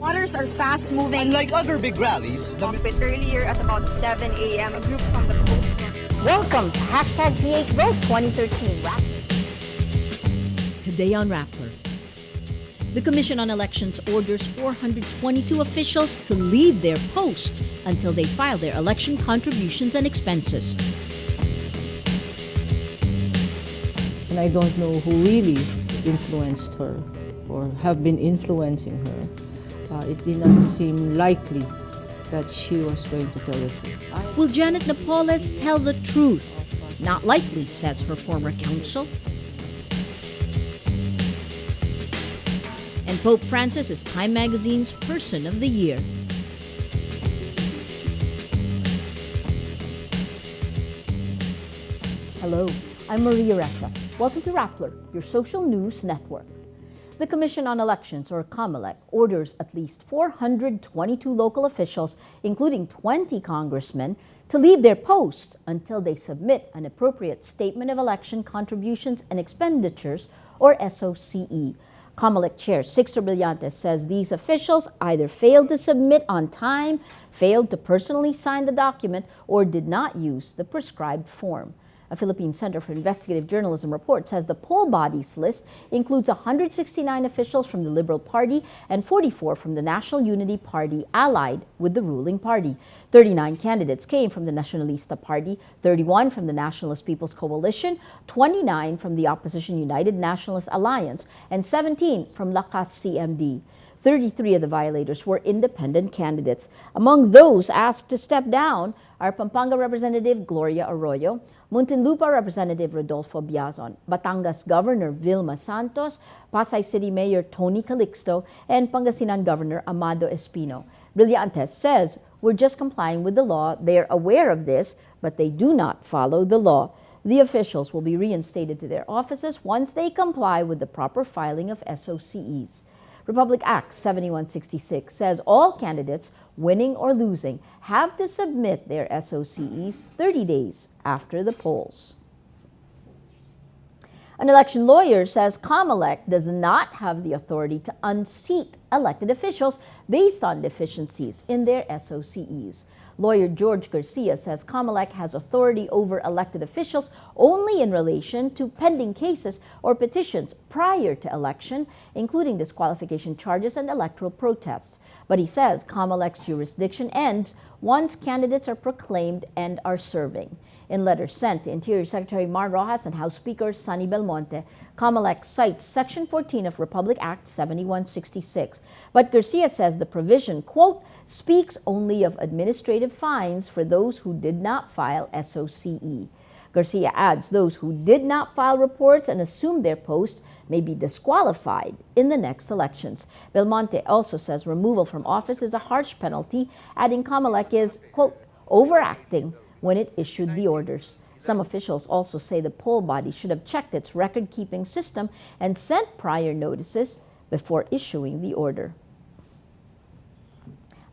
Others are fast-moving. Unlike other big rallies, A bit earlier at about 7 a.m., a group from the Coast Guard. Welcome to #PHVote 2013 Rappler. Today on Rappler, the Commission on Elections orders 422 officials to leave their post until they file their election contributions and expenses. And I don't know who really influenced her or have been influencing her. It did not seem likely that she was going to tell the truth. Will Lim-Napoles tell the truth? Not likely, says her former counsel. And Pope Francis is Time Magazine's Person of the Year. Hello, I'm Maria Ressa. Welcome to Rappler, your social news network. The Commission on Elections, or Comelec, orders at least 422 local officials, including 20 congressmen, to leave their posts until they submit an appropriate Statement of Election Contributions and Expenditures, or SOCE. Comelec Chair Sixto Brillantes says these officials either failed to submit on time, failed to personally sign the document, or did not use the prescribed form. A Philippine Center for Investigative Journalism report says the poll bodies list includes 169 officials from the Liberal Party and 44 from the National Unity Party allied with the ruling party. 39 candidates came from the Nacionalista Party, 31 from the Nationalist People's Coalition, 29 from the opposition United Nationalist Alliance, and 17 from Lakas CMD. 33 of the violators were independent candidates. Among those asked to step down are Pampanga Representative Gloria Arroyo, Muntinlupa Representative Rodolfo Biazon, Batangas Governor Vilma Santos, Pasay City Mayor Tony Calixto, and Pangasinan Governor Amado Espino. Brillantes says, "We're just complying with the law. They are aware of this, but they do not follow the law." The officials will be reinstated to their offices once they comply with the proper filing of SOCEs. Republic Act 7166 says all candidates, winning or losing, have to submit their SOCEs 30 days after the polls. An election lawyer says Comelec does not have the authority to unseat elected officials based on deficiencies in their SOCEs. Lawyer George Garcia says Comelec has authority over elected officials only in relation to pending cases or petitions prior to election, including disqualification charges and electoral protests. But he says Comelec's jurisdiction ends once candidates are proclaimed and are serving. In letters sent to Interior Secretary Mar Rojas and House Speaker Sonny Belmonte, Comelec cites Section 14 of Republic Act 7166. But Garcia says the provision, quote, speaks only of administrative fines for those who did not file SOCE. Garcia adds those who did not file reports and assume their posts may be disqualified in the next elections. Belmonte also says removal from office is a harsh penalty, adding Comelec is, quote, overacting when it issued the orders. Some officials also say the poll body should have checked its record-keeping system and sent prior notices before issuing the order.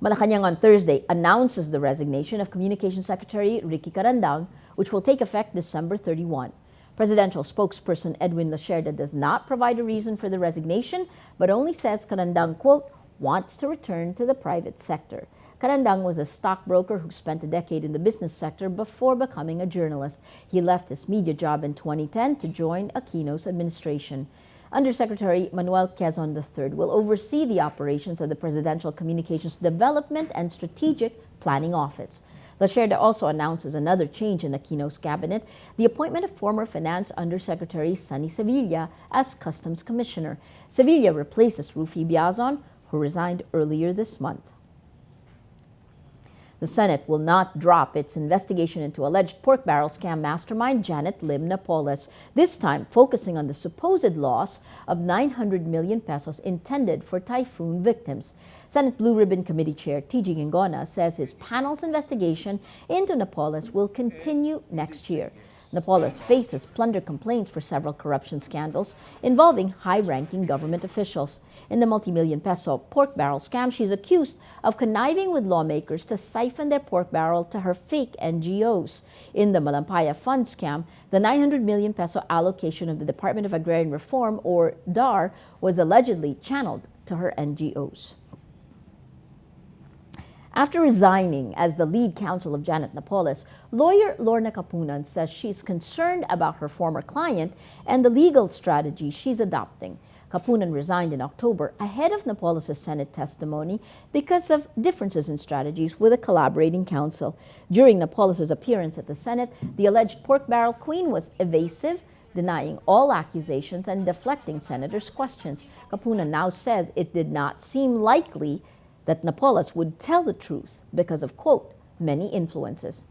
Malacanang on Thursday announces the resignation of Communications Secretary Ricky Carandang, which will take effect December 31. Presidential spokesperson Edwin Lacerda does not provide a reason for the resignation, but only says Carandang, quote, wants to return to the private sector. Carandang was a stockbroker who spent a decade in the business sector before becoming a journalist. He left his media job in 2010 to join Aquino's administration. Undersecretary Manuel Quezon III will oversee the operations of the Presidential Communications Development and Strategic Planning Office. Lacerda also announces another change in Aquino's cabinet, the appointment of former Finance Undersecretary Sonny Sevilla as Customs Commissioner. Sevilla replaces Rufi Biazon, who resigned earlier this month. The Senate will not drop its investigation into alleged pork barrel scam mastermind Janet Lim-Napoles, this time focusing on the supposed loss of 900 million pesos intended for typhoon victims. Senate Blue Ribbon Committee Chair T.G. Gingona says his panel's investigation into Napoles will continue next year. Napoles faces plunder complaints for several corruption scandals involving high-ranking government officials. In the multi-million peso pork barrel scam, she's accused of conniving with lawmakers to siphon their pork barrel to her fake NGOs. In the Malampaya Fund scam, the 900 million peso allocation of the Department of Agrarian Reform, or DAR, was allegedly channeled to her NGOs. After resigning as the lead counsel of Janet Napoles, lawyer Lorna Kapunan says she's concerned about her former client and the legal strategy she's adopting. Kapunan resigned in October ahead of Napoles' Senate testimony because of differences in strategies with a collaborating counsel. During Napoles' appearance at the Senate, the alleged pork barrel queen was evasive, denying all accusations and deflecting senators' questions. Kapunan now says it did not seem likely that Napoles would tell the truth because of, quote, many influences.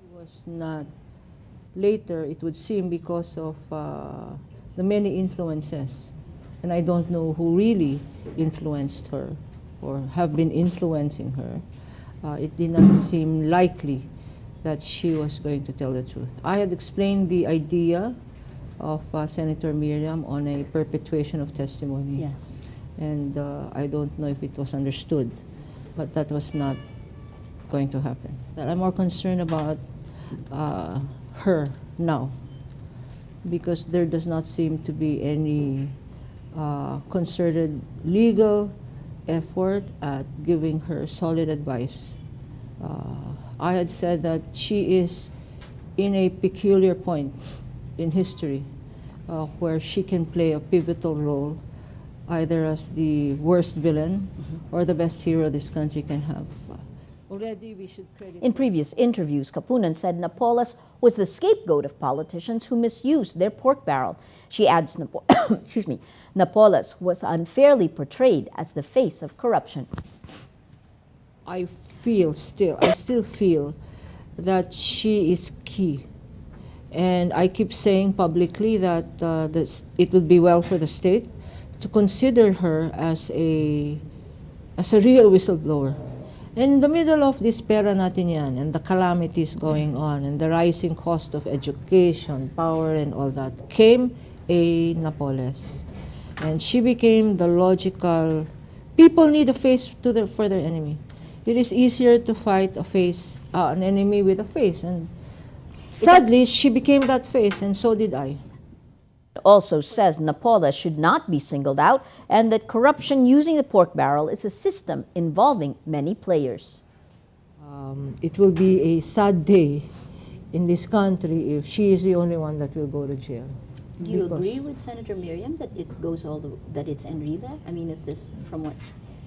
It was not later, it would seem, because of the many influences. And I don't know who really influenced her or have been influencing her. It did not seem likely that she was going to tell the truth. I had explained the idea of Senator Miriam on a perpetuation of testimony. Yes. And I don't know if it was understood, but that was not going to happen. I'm more concerned about her now, because there does not seem to be any concerted legal effort at giving her solid advice. I had said that she is in a peculiar point in history where she can play a pivotal role, either as the worst villain or the best hero this country can have. Already we should credit. In previous interviews, Kapunan said Napoles was the scapegoat of politicians who misused their pork barrel. She adds, Napoles was unfairly portrayed as the face of corruption. I still feel that she is key. And I keep saying publicly that it would be well for the state to consider her as a real whistleblower. And in the middle of this pera natin yan, and the calamities going on, and the rising cost of education, power, and all that, came a Napoles. And she became the logical, people need a face for their enemy. It is easier to fight an enemy with a face. And sadly, she became that face, and so did I. Also says Napoles should not be singled out and that corruption using the pork barrel is a system involving many players. It will be a sad day in this country if she is the only one that will go to jail. Do you agree with Senator Miriam that that it's Enrile? I mean, is this from what?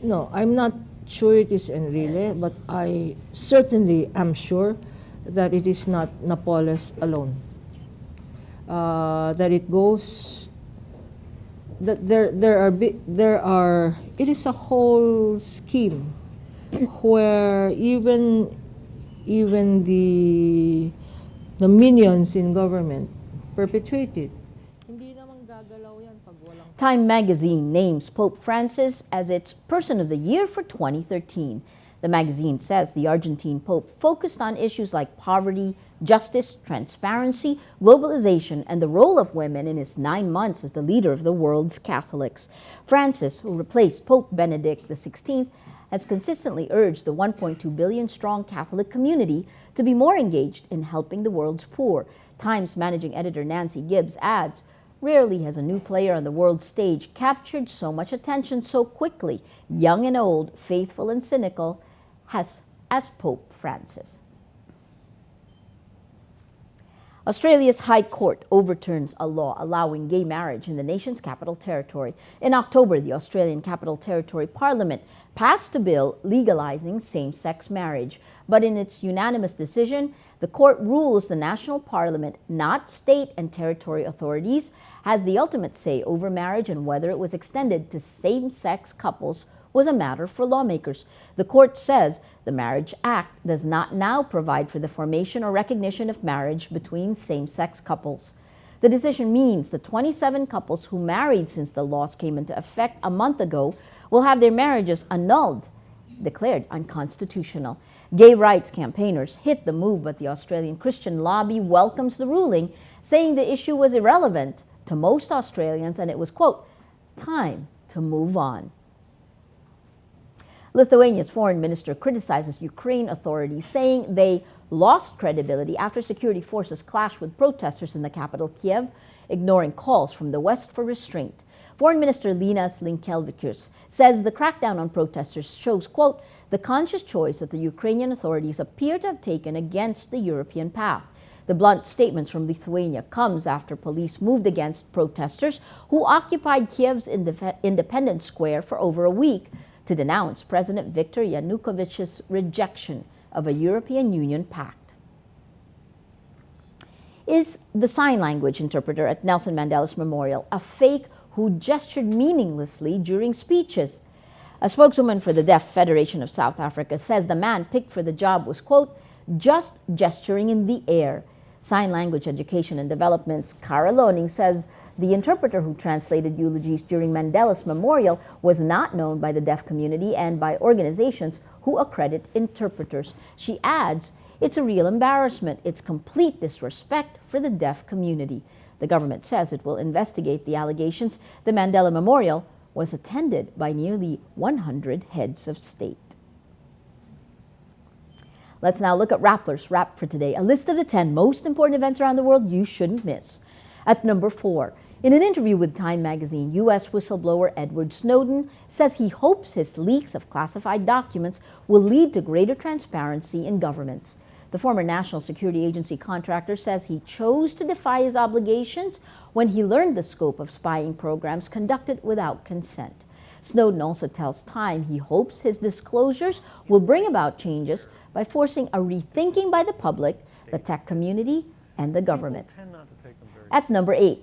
No, I'm not sure it is Enrile, but I certainly am sure that it is not Napoles alone. That it goes, that it is a whole scheme where even the minions in government perpetuate it. Hindi naman gagalaw yan pag walang. Time magazine names Pope Francis as its Person of the Year for 2013. The magazine says the Argentine Pope focused on issues like poverty, justice, transparency, globalization, and the role of women in his 9 months as the leader of the world's Catholics. Francis, who replaced Pope Benedict XVI, has consistently urged the 1.2 billion strong Catholic community to be more engaged in helping the world's poor. Times managing editor Nancy Gibbs adds, rarely has a new player on the world stage captured so much attention so quickly, young and old, faithful and cynical, as Pope Francis. Australia's High Court overturns a law allowing gay marriage in the nation's Capital Territory. In October, the Australian Capital Territory Parliament passed a bill legalizing same-sex marriage. But in its unanimous decision, the court rules the national parliament, not state and territory authorities, has the ultimate say over marriage and whether it was extended to same-sex couples was a matter for lawmakers. The court says the Marriage Act does not now provide for the formation or recognition of marriage between same-sex couples. The decision means the 27 couples who married since the laws came into effect a month ago will have their marriages annulled, declared unconstitutional. Gay rights campaigners hit the move, but the Australian Christian lobby welcomes the ruling, saying the issue was irrelevant to most Australians and it was, quote, time to move on. Lithuania's foreign minister criticizes Ukraine authorities, saying they lost credibility after security forces clashed with protesters in the capital, Kiev. ignoring calls from the West for restraint. Foreign Minister Linas Linkelvičius says the crackdown on protesters shows, quote, the conscious choice that the Ukrainian authorities appear to have taken against the European path. The blunt statements from Lithuania comes after police moved against protesters who occupied Kiev's Independence Square for over a week to denounce President Viktor Yanukovych's rejection of a European Union pact. Is the sign language interpreter at Nelson Mandela's memorial a fake who gestured meaninglessly during speeches? A spokeswoman for the Deaf Federation of South Africa says the man picked for the job was, quote, just gesturing in the air. Sign Language Education and Development's Cara Loning says the interpreter who translated eulogies during Mandela's memorial was not known by the deaf community and by organizations who accredit interpreters. She adds, it's a real embarrassment. It's complete disrespect for the deaf community. The government says it will investigate the allegations. The Mandela Memorial was attended by nearly 100 heads of state. Let's now look at Rappler's Wrap for today, a list of the 10 most important events around the world you shouldn't miss. At number 4, in an interview with Time magazine, U.S. whistleblower Edward Snowden says he hopes his leaks of classified documents will lead to greater transparency in governments. The former National Security Agency contractor says he chose to defy his obligations when he learned the scope of spying programs conducted without consent. Snowden also tells Time he hopes his disclosures will bring about changes by forcing a rethinking by the public, the tech community, and the government. At number 8,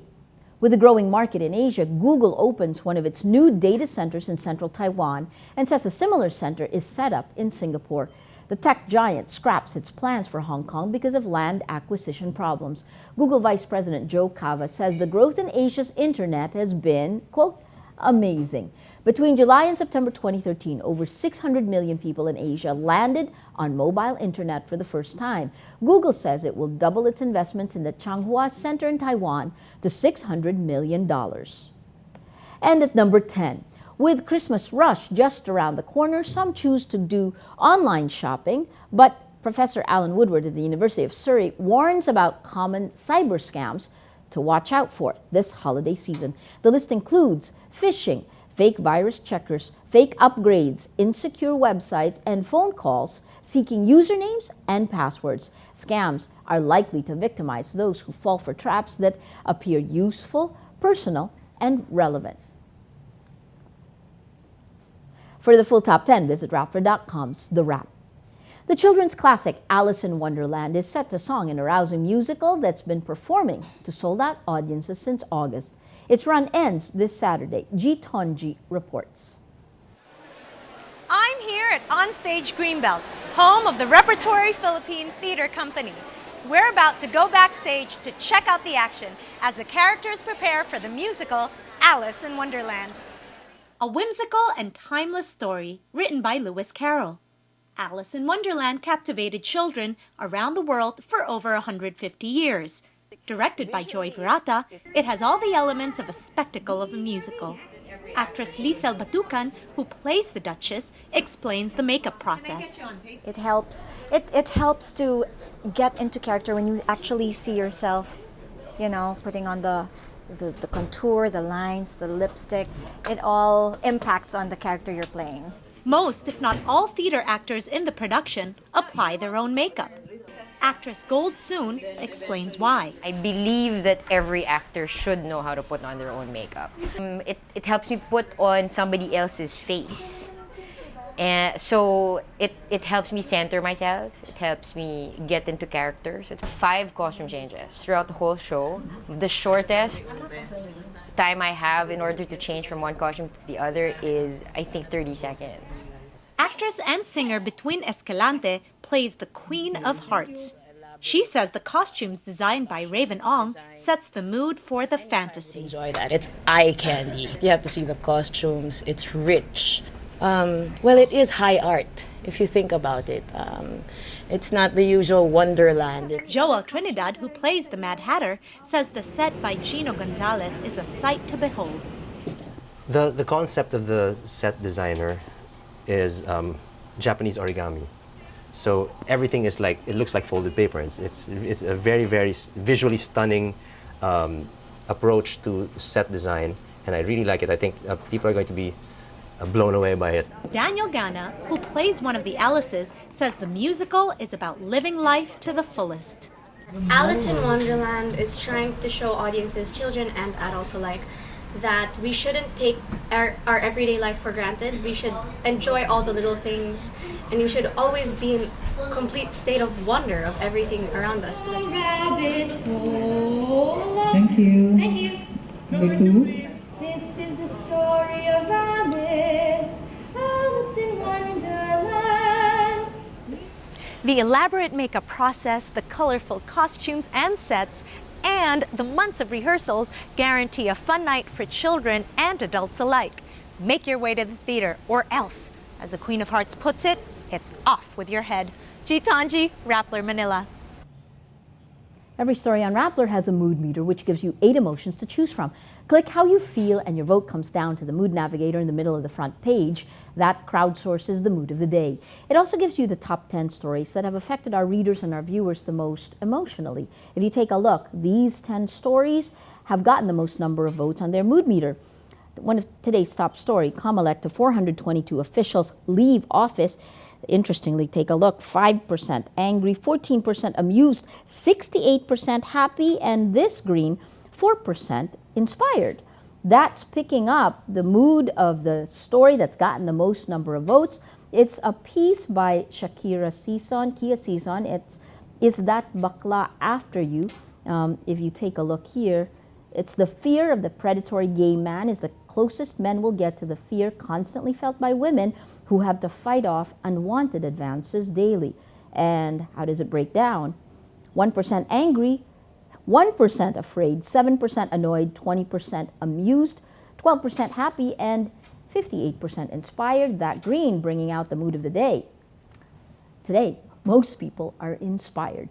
with a growing market in Asia, Google opens one of its new data centers in central Taiwan and says a similar center is set up in Singapore. The tech giant scraps its plans for Hong Kong because of land acquisition problems. Google Vice President Joe Cava says the growth in Asia's internet has been, quote, amazing. Between July and September 2013, over 600 million people in Asia landed on mobile internet for the first time. Google says it will double its investments in the Changhua Center in Taiwan to $600 million. And at number 10, with Christmas rush just around the corner, some choose to do online shopping, but Professor Alan Woodward of the University of Surrey warns about common cyber scams to watch out for this holiday season. The list includes phishing, fake virus checkers, fake upgrades, insecure websites, and phone calls seeking usernames and passwords. Scams are likely to victimize those who fall for traps that appear useful, personal, and relevant. For the full top 10, visit Rappler.com's The Wrap. The children's classic Alice in Wonderland is set to song in a rousing musical that's been performing to sold-out audiences since August. Its run ends this Saturday. G. Tonji reports. I'm here at Onstage Greenbelt, home of the Repertory Philippine Theater Company. We're about to go backstage to check out the action as the characters prepare for the musical Alice in Wonderland. A whimsical and timeless story written by Lewis Carroll. Alice in Wonderland captivated children around the world for over 150 years. Directed by Joy Virata, it has all the elements of a spectacle of a musical. Actress Lisel Batucan, who plays the Duchess, explains the makeup process. It helps to get into character when you actually see yourself, putting on the contour, the lines, the lipstick. It all impacts on the character you're playing. Most, if not all, theater actors in the production apply their own makeup. Actress Gold Soon explains why. I believe that every actor should know how to put on their own makeup. It helps me put on somebody else's face. And so it helps me center myself. It helps me get into characters. It's 5 costume changes throughout the whole show. The shortest time I have in order to change from one costume to the other is, I think, 30 seconds. Actress and singer Between Escalante plays the Queen of Hearts. She says the costumes designed by Raven Ong sets the mood for the fantasy. Enjoy that. It's eye candy. You have to see the costumes. It's rich. Well, it is high art, if you think about it. It's not the usual Wonderland. Joel Trinidad, who plays the Mad Hatter, says the set by Gino Gonzalez is a sight to behold. The concept of the set designer is Japanese origami. So everything is like, it looks like folded paper. It's a very, very visually stunning approach to set design, and I really like it. I think people are going to be blown away by it. Daniel Gana, who plays one of the Alices, says the musical is about living life to the fullest. Alice in Wonderland is trying to show audiences, children and adults alike, that we shouldn't take our everyday life for granted. We should enjoy all the little things, and we should always be in complete state of wonder of everything around us. Rabbit hole. Thank you. Thank you. Number 2. This is the story of Alice, Alice in Wonderland. The elaborate makeup process, the colorful costumes and sets, and the months of rehearsals guarantee a fun night for children and adults alike. Make your way to the theater, or else, as the Queen of Hearts puts it, it's off with your head. Jitanji, Rappler, Manila. Every story on Rappler has a mood meter, which gives you 8 emotions to choose from. Click how you feel, and your vote comes down to the mood navigator in the middle of the front page. That crowdsources the mood of the day. It also gives you the top 10 stories that have affected our readers and our viewers the most emotionally. If you take a look, these 10 stories have gotten the most number of votes on their mood meter. One of today's top story, Comelec to 422 officials leave office. Interestingly, take a look, 5% angry, 14% amused, 68% happy, and this green, 4% inspired. That's picking up the mood of the story that's gotten the most number of votes. It's a piece by Kia Season. It's Is That Bakla After You? If you take a look here, it's the fear of the predatory gay man is the closest men will get to the fear constantly felt by women who have to fight off unwanted advances daily. And how does it break down? 1% angry, 1% afraid, 7% annoyed, 20% amused, 12% happy, and 58% inspired. That green bringing out the mood of the day. Today, most people are inspired.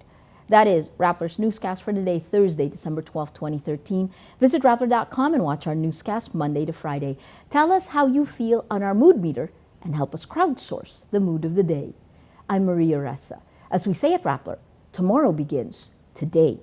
That is Rappler's Newscast for today, Thursday, December 12, 2013. Visit Rappler.com and watch our newscast Monday to Friday. Tell us how you feel on our mood meter and help us crowdsource the mood of the day. I'm Maria Ressa. As we say at Rappler, tomorrow begins today.